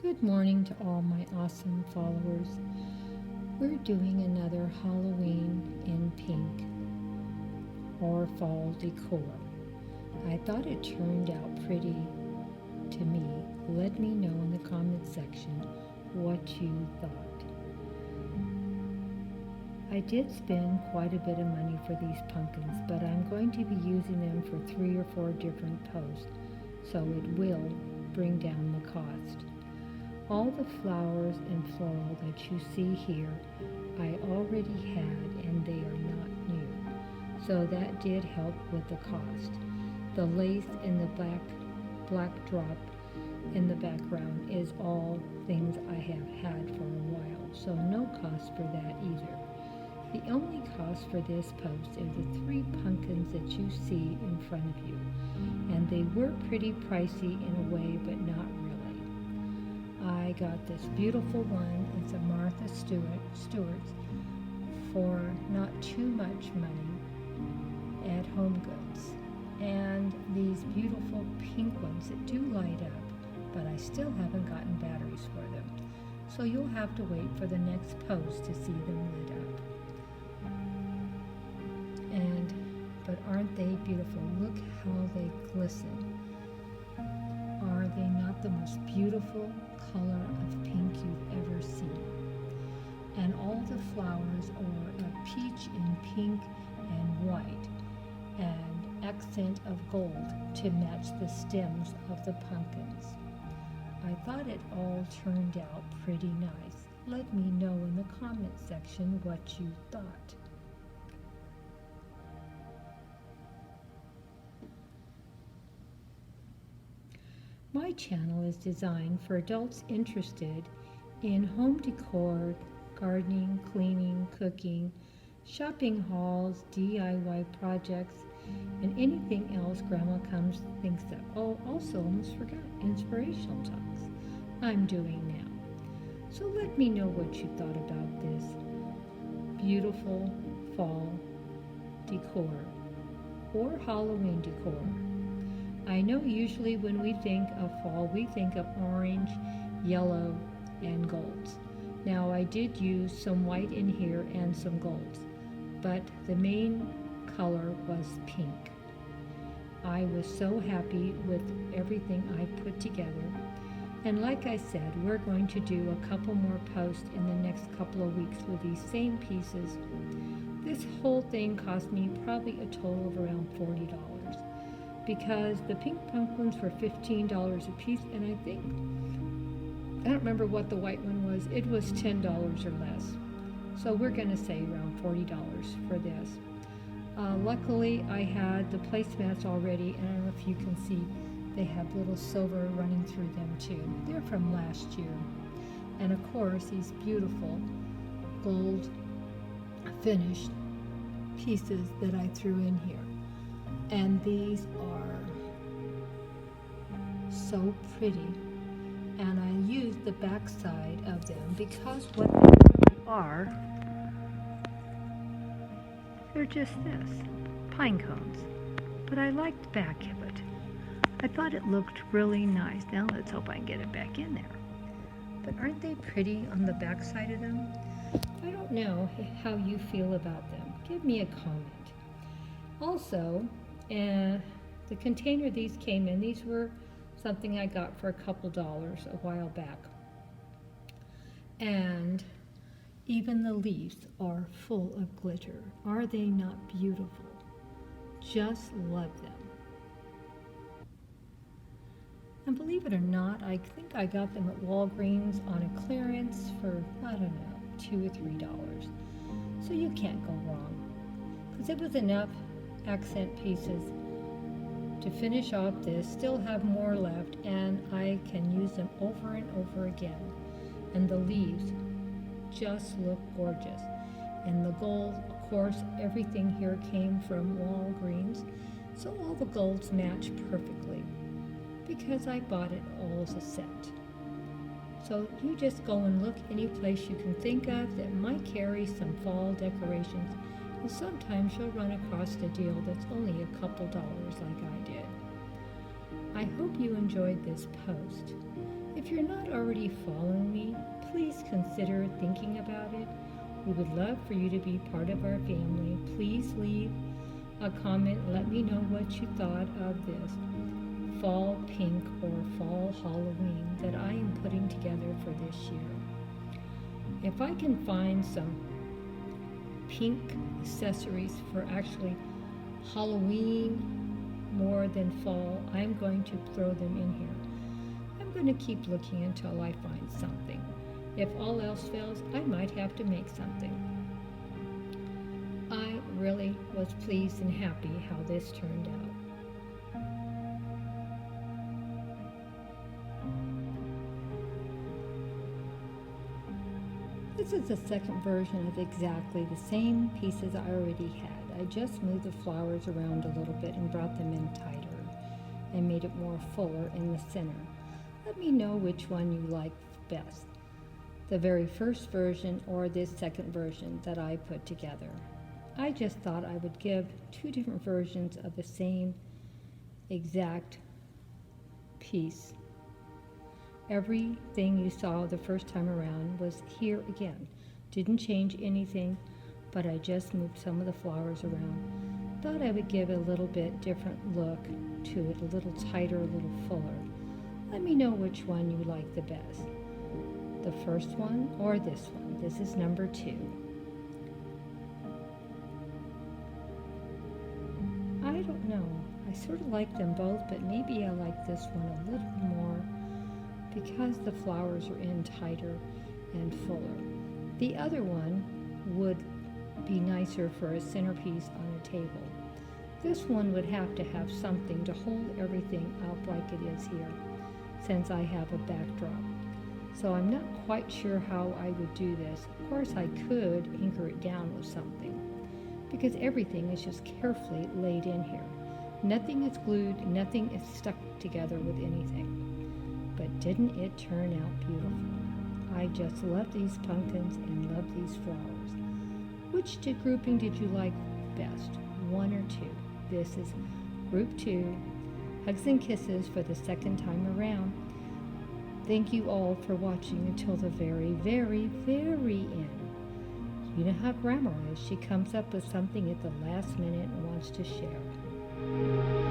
Good morning to all my awesome followers. We're doing another Halloween in pink or fall decor. I thought it turned out pretty to me. Let me know in the comment section what you thought. I did spend quite a bit of money for these pumpkins, but I'm going to be using them for 3 or 4 different posts, so it will bring down the cost. All the flowers and floral that you see here, I already had, and they are not new. So that did help with the cost. The lace in the black drop in the background is all things I have had for a while, so no cost for that either. The only cost for this post is the 3 pumpkins that you see in front of you, and they were pretty pricey in a way, but not really. I got this beautiful one. It's a Martha Stewart's for not too much money at Home Goods. And these beautiful pink ones that do light up, but I still haven't gotten batteries for them. So you'll have to wait for the next post to see them lit up. But aren't they beautiful? Look how they glisten. Are they not the most beautiful color of pink you've ever seen? And all the flowers are a peach and pink and white, and accent of gold to match the stems of the pumpkins. I thought it all turned out pretty nice. Let me know in the comment section what you thought. My channel is designed for adults interested in home decor, gardening, cleaning, cooking, shopping hauls, DIY projects, and anything else Grandma thinks that. Oh, also almost forgot, inspirational talks I'm doing now. So let me know what you thought about this beautiful fall decor or Halloween decor. I know usually when we think of fall, we think of orange, yellow, and golds. Now I did use some white in here and some golds, but the main color was pink. I was so happy with everything I put together. And like I said, we're going to do a couple more posts in the next couple of weeks with these same pieces. This whole thing cost me probably a total of around $40. Because the pink pumpkins were $15 a piece, and I don't remember what the white one was. It was $10 or less. So we're going to say around $40 for this. Luckily, I had the placemats already, and I don't know if you can see, they have little silver running through them too. They're from last year. And of course, these beautiful gold finished pieces that I threw in here. And these are so pretty, and I used the back side of them because what they really are, they're just this, pine cones. But I liked the back of it. I thought it looked really nice. Now let's hope I can get it back in there. But aren't they pretty on the back side of them? I don't know how you feel about them. Give me a comment. Also, the container these came in, these were something I got for a couple dollars a while back. And even the leaves are full of glitter. Are they not beautiful? Just love them. And believe it or not, I think I got them at Walgreens on a clearance for, I don't know, $2 or $3. So you can't go wrong. Because it was enough accent pieces to finish off this, still have more left, and I can use them over and over again. And the leaves just look gorgeous. And the gold, of course, everything here came from Walgreens, so all the golds match perfectly because I bought it all as a set. So you just go and look any place you can think of that might carry some fall decorations. And sometimes you'll run across a deal that's only a couple dollars like I did. I hope you enjoyed this post. If you're not already following me, please consider thinking about it. We would love for you to be part of our family. Please leave a comment. Let me know what you thought of this fall pink or fall Halloween that I am putting together for this year. If I can find some pink accessories for actually Halloween more than fall, I'm going to throw them in here. I'm going to keep looking until I find something. If all else fails, I might have to make something. I really was pleased and happy how this turned out. This is the second version of exactly the same pieces I already had. I just moved the flowers around a little bit and brought them in tighter and made it more fuller in the center. Let me know which one you like best, the very first version or this second version that I put together. I just thought I would give two different versions of the same exact piece. Everything you saw the first time around was here again. Didn't change anything, but I just moved some of the flowers around. Thought I would give a little bit different look to it, a little tighter, a little fuller. Let me know which one you like the best, the first one or this one. This is number 2. I don't know. I sort of like them both, but maybe I like this one a little more because the flowers are in tighter and fuller. The other one would be nicer for a centerpiece on a table. This one would have to have something to hold everything up like it is here, since I have a backdrop. So I'm not quite sure how I would do this. Of course, I could anchor it down with something, because everything is just carefully laid in here. Nothing is glued, nothing is stuck together with anything. But didn't it turn out beautiful? I just love these pumpkins and love these flowers. Which grouping did you like best, 1 or 2? This is group 2, hugs and kisses for the second time around. Thank you all for watching until the very, very, very end. You know how Grandma is. She comes up with something at the last minute and wants to share.